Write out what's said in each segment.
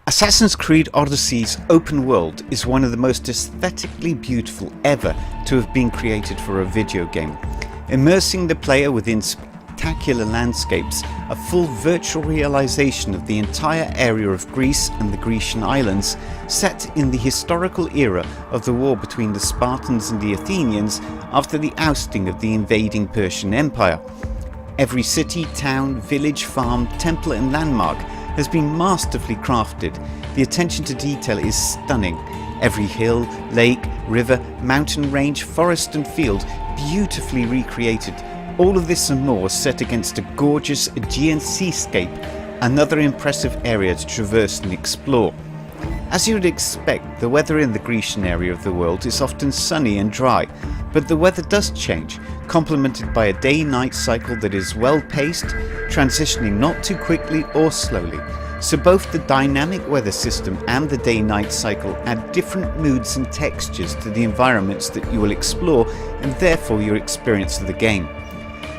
Assassin's Creed Odyssey's open world is one of the most aesthetically beautiful ever to have been created for a video game, immersing the player within spectacular landscapes, a full virtual realization of the entire area of Greece and the Grecian islands, set in the historical era of the war between the Spartans and the Athenians after the ousting of the invading Persian Empire. Every city, town, village, farm, temple and landmark has been masterfully crafted. The attention to detail is stunning. Every hill, lake, river, mountain range, forest and field beautifully recreated. All of this and more set against a gorgeous Aegean seascape, another impressive area to traverse and explore. As you would expect, the weather in the Grecian area of the world is often sunny and dry, but the weather does change, complemented by a day-night cycle that is well-paced, transitioning not too quickly or slowly. So both the dynamic weather system and the day-night cycle add different moods and textures to the environments that you will explore and therefore your experience of the game.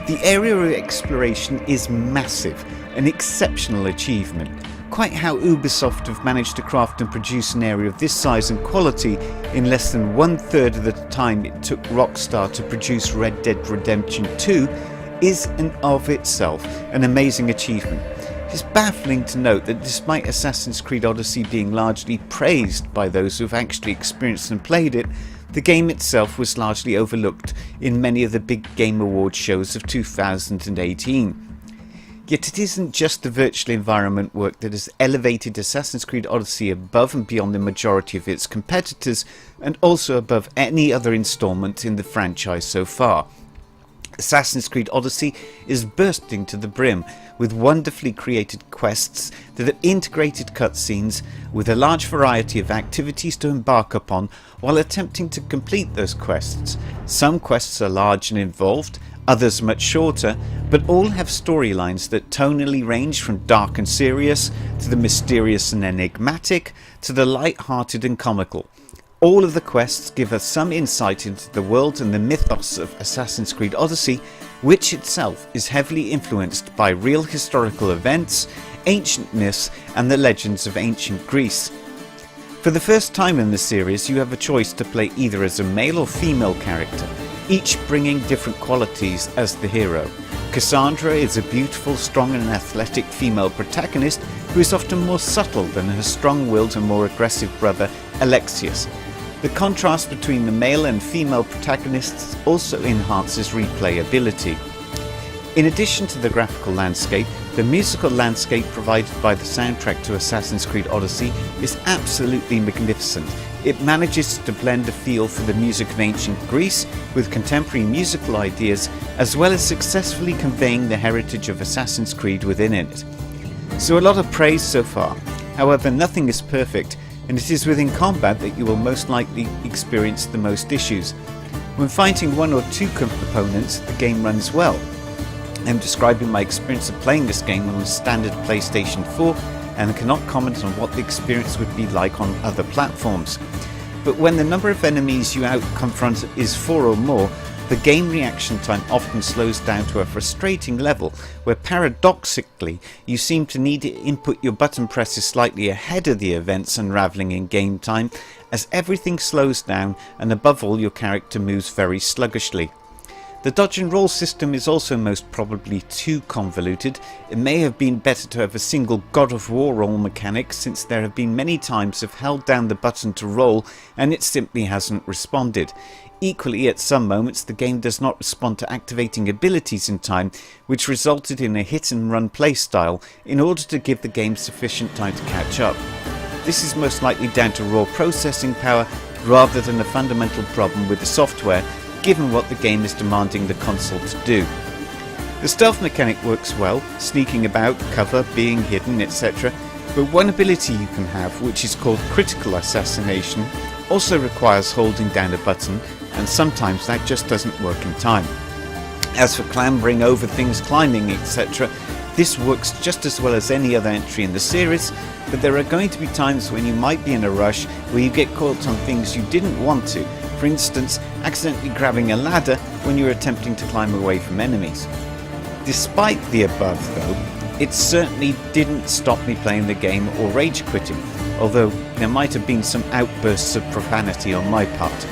The area of exploration is massive, an exceptional achievement. Quite how Ubisoft have managed to craft and produce an area of this size and quality in less than 1/3 of the time it took Rockstar to produce Red Dead Redemption 2 is in of itself an amazing achievement. It's baffling to note that despite Assassin's Creed Odyssey being largely praised by those who have actually experienced and played it, the game itself was largely overlooked in many of the big game award shows of 2018. Yet it isn't just the virtual environment work that has elevated Assassin's Creed Odyssey above and beyond the majority of its competitors, and also above any other installment in the franchise so far. Assassin's Creed Odyssey is bursting to the brim with wonderfully created quests that have integrated cutscenes with a large variety of activities to embark upon while attempting to complete those quests. Some quests are large and involved, others much shorter, but all have storylines that tonally range from dark and serious, to the mysterious and enigmatic, to the light-hearted and comical. All of the quests give us some insight into the world and the mythos of Assassin's Creed Odyssey, which itself is heavily influenced by real historical events, ancient myths and the legends of ancient Greece. For the first time in the series, you have a choice to play either as a male or female character, each bringing different qualities as the hero. Cassandra is a beautiful, strong and athletic female protagonist who is often more subtle than her strong-willed and more aggressive brother Alexius. The contrast between the male and female protagonists also enhances replayability. In addition to the graphical landscape, the musical landscape provided by the soundtrack to Assassin's Creed Odyssey is absolutely magnificent. It manages to blend a feel for the music of ancient Greece with contemporary musical ideas, as well as successfully conveying the heritage of Assassin's Creed within it. So a lot of praise so far. However, nothing is perfect, and it is within combat that you will most likely experience the most issues. When fighting one or two opponents, the game runs well. I'm describing my experience of playing this game on a standard PlayStation 4 and cannot comment on what the experience would be like on other platforms. But when the number of enemies you confront is 4 or more, the game reaction time often slows down to a frustrating level where paradoxically you seem to need to input your button presses slightly ahead of the events unravelling in game time, as everything slows down and above all your character moves very sluggishly. The dodge and roll system is also most probably too convoluted. It may have been better to have a single God of War roll mechanic, since there have been many times I've held down the button to roll and it simply hasn't responded. Equally, at some moments the game does not respond to activating abilities in time, which resulted in a hit and run playstyle in order to give the game sufficient time to catch up. This is most likely down to raw processing power rather than a fundamental problem with the software, given what the game is demanding the console to do. The stealth mechanic works well, sneaking about, cover, being hidden, etc. But one ability you can have, which is called critical assassination, also requires holding down a button, and sometimes that just doesn't work in time. As for clambering over things, climbing, etc., this works just as well as any other entry in the series, but there are going to be times when you might be in a rush where you get caught on things you didn't want to. For instance, accidentally grabbing a ladder when you're attempting to climb away from enemies. Despite the above though, it certainly didn't stop me playing the game or rage quitting. although there might have been some outbursts of profanity on my part.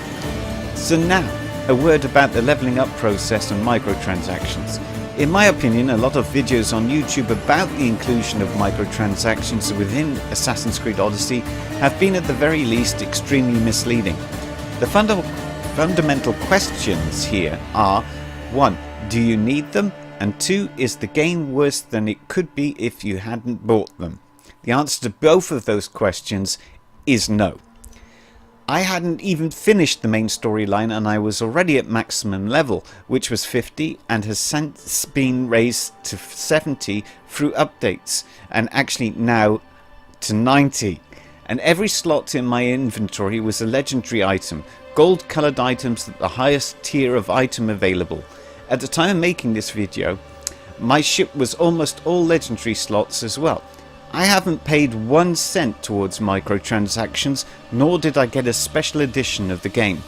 So now, a word about the levelling up process and microtransactions. In my opinion, a lot of videos on YouTube about the inclusion of microtransactions within Assassin's Creed Odyssey have been at the very least extremely misleading. The fundamental questions here are: 1. Do you need them? And 2. Is the game worse than it could be if you hadn't bought them? The answer to both of those questions is no. I hadn't even finished the main storyline and I was already at maximum level, which was 50 and has since been raised to 70 through updates, and actually now to 90. And every slot in my inventory was a legendary item, gold coloured items at the highest tier of item available. At the time of making this video, my ship was almost all legendary slots as well. I haven't paid 1 cent towards microtransactions, nor did I get a special edition of the game.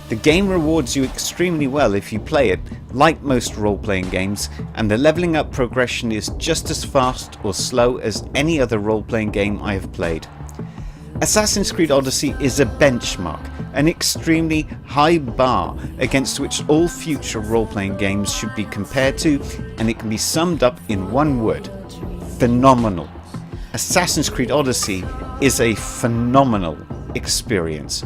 The game rewards you extremely well if you play it, like most role-playing games, and the levelling up progression is just as fast or slow as any other role-playing game I have played. Assassin's Creed Odyssey is a benchmark, an extremely high bar against which all future role-playing games should be compared to, and it can be summed up in one word: phenomenal. Assassin's Creed Odyssey is a phenomenal experience.